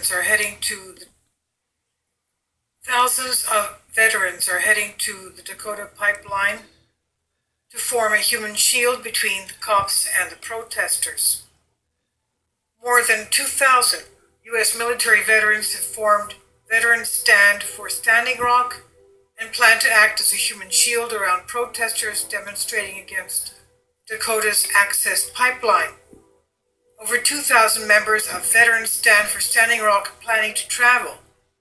veterans are heading to the Thousands of veterans are heading to the Dakota pipeline to form a human shield between the cops and the protesters. More than 2,000 U.S. military veterans have formed Veterans Stand for Standing Rock and plan to act as a human shield around protesters demonstrating against Dakota's access pipeline. Over 2,000 members of Veterans Stand for Standing Rock are planning to travel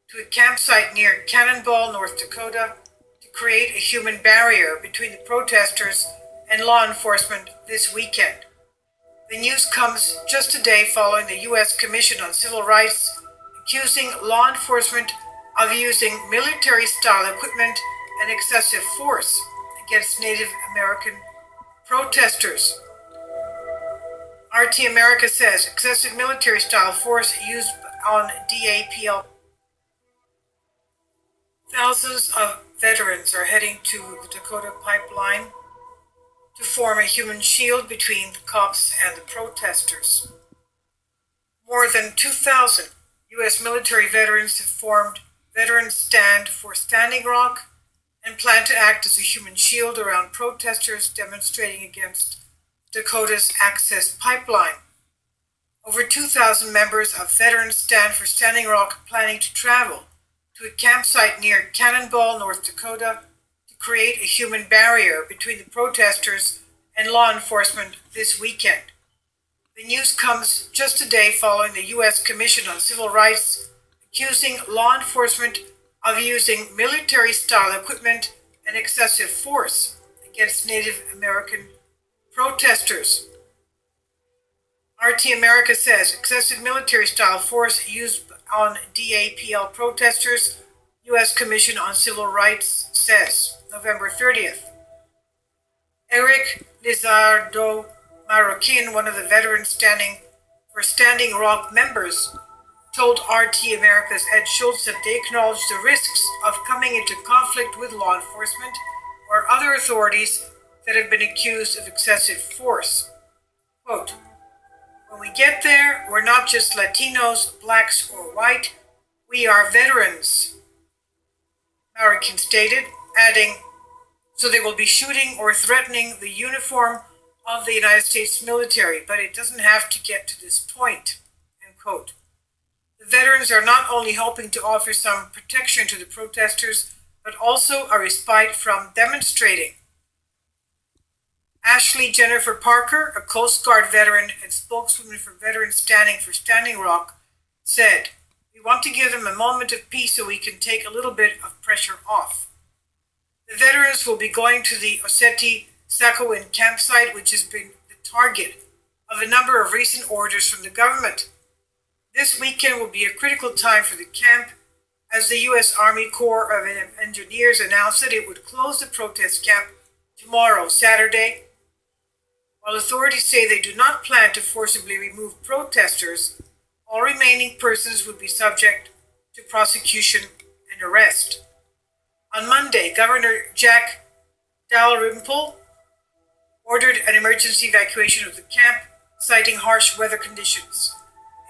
to a campsite near Cannonball, North Dakota, to create a human barrier between the protesters and law enforcement this weekend. The news comes just a day following the U.S. Commission on Civil Rights accusing law enforcement of using military-style equipment and excessive force against Native American protesters. RT America says excessive military-style force used on DAPL. Thousands of veterans are heading to the Dakota pipeline to form a human shield between the cops and the protesters. More than 2,000 U.S. military veterans have formed Veterans Stand for Standing Rock and plan to act as a human shield around protesters demonstrating against Dakota's access pipeline. Over 2,000 members of Veterans Stand for Standing Rock are planning to travel to a campsite near Cannonball, North Dakota, to create a human barrier between the protesters and law enforcement this weekend. The news comes just a day following the U.S. Commission on Civil Rights accusing law enforcement of using military-style equipment and excessive force against Native American protesters. RT America says excessive military-style force used on DAPL protesters, U.S. Commission on Civil Rights says, November 30th. Eric Lizardo Marroquin, one of the Veterans Standing for Standing Rock members, told RT America's Ed Schultz that they acknowledge the risks of coming into conflict with law enforcement or other authorities that have been accused of excessive force. Quote, "When we get there, we're not just Latinos, blacks, or white. We are veterans," Marroquin stated, adding, "So they will be shooting or threatening the uniform of the United States military, but it doesn't have to get to this point," end quote. The veterans are not only hoping to offer some protection to the protesters, but also a respite from demonstrating. Ashley Jennifer Parker, a Coast Guard veteran and spokeswoman for Veterans Standing for Standing Rock, said, "We want to give them a moment of peace so we can take a little bit of pressure off." The veterans will be going to the Oseti-Sakowin campsite, which has been the target of a number of recent orders from the government. This weekend will be a critical time for the camp, as the U.S. Army Corps of Engineers announced that it would close the protest camp tomorrow, Saturday. While authorities say they do not plan to forcibly remove protesters, all remaining persons would be subject to prosecution and arrest. On Monday, Governor Jack Dalrymple ordered an emergency evacuation of the camp, citing harsh weather conditions.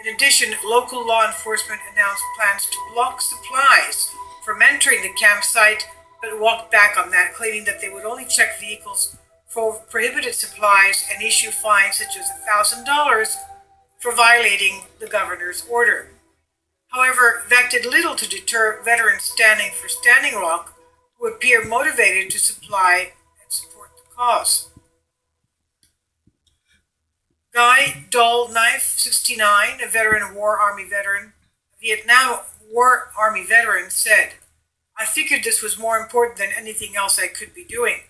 In addition, local law enforcement announced plans to block supplies from entering the campsite, but walked back on that, claiming that they would only check vehicles for prohibited supplies and issue fines such as $1,000 for violating the governor's order. However, that did little to deter veterans standing for Standing Rock, who appear motivated to supply and support the cause. Guy Dull Knife, 69, a Vietnam War Army veteran, said, "I figured this was more important than anything else I could be doing."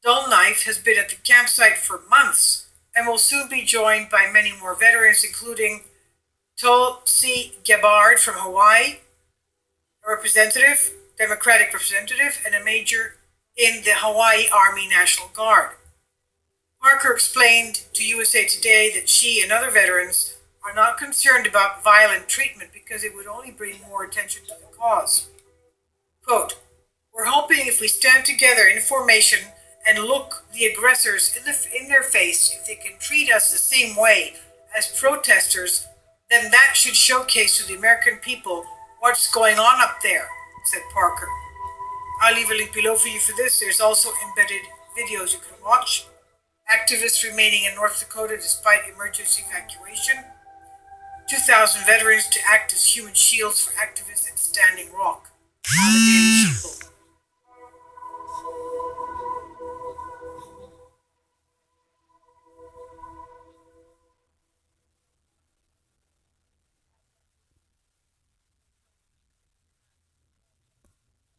Dull Knife has been at the campsite for months and will soon be joined by many more veterans, including Tulsi Gabbard from Hawaii, a Democratic representative, and a major in the Hawaii Army National Guard. Parker explained to USA Today that she and other veterans are not concerned about violent treatment because it would only bring more attention to the cause. Quote, "We're hoping if we stand together in formation and look the aggressors in their face, if they can treat us the same way as protesters, then that should showcase to the American people what's going on up there, said Parker. I'll leave a link below for you for this. There's also embedded videos you can watch. Activists remaining in North Dakota despite emergency evacuation. 2,000 veterans to act as human shields for activists at Standing Rock. On the Daily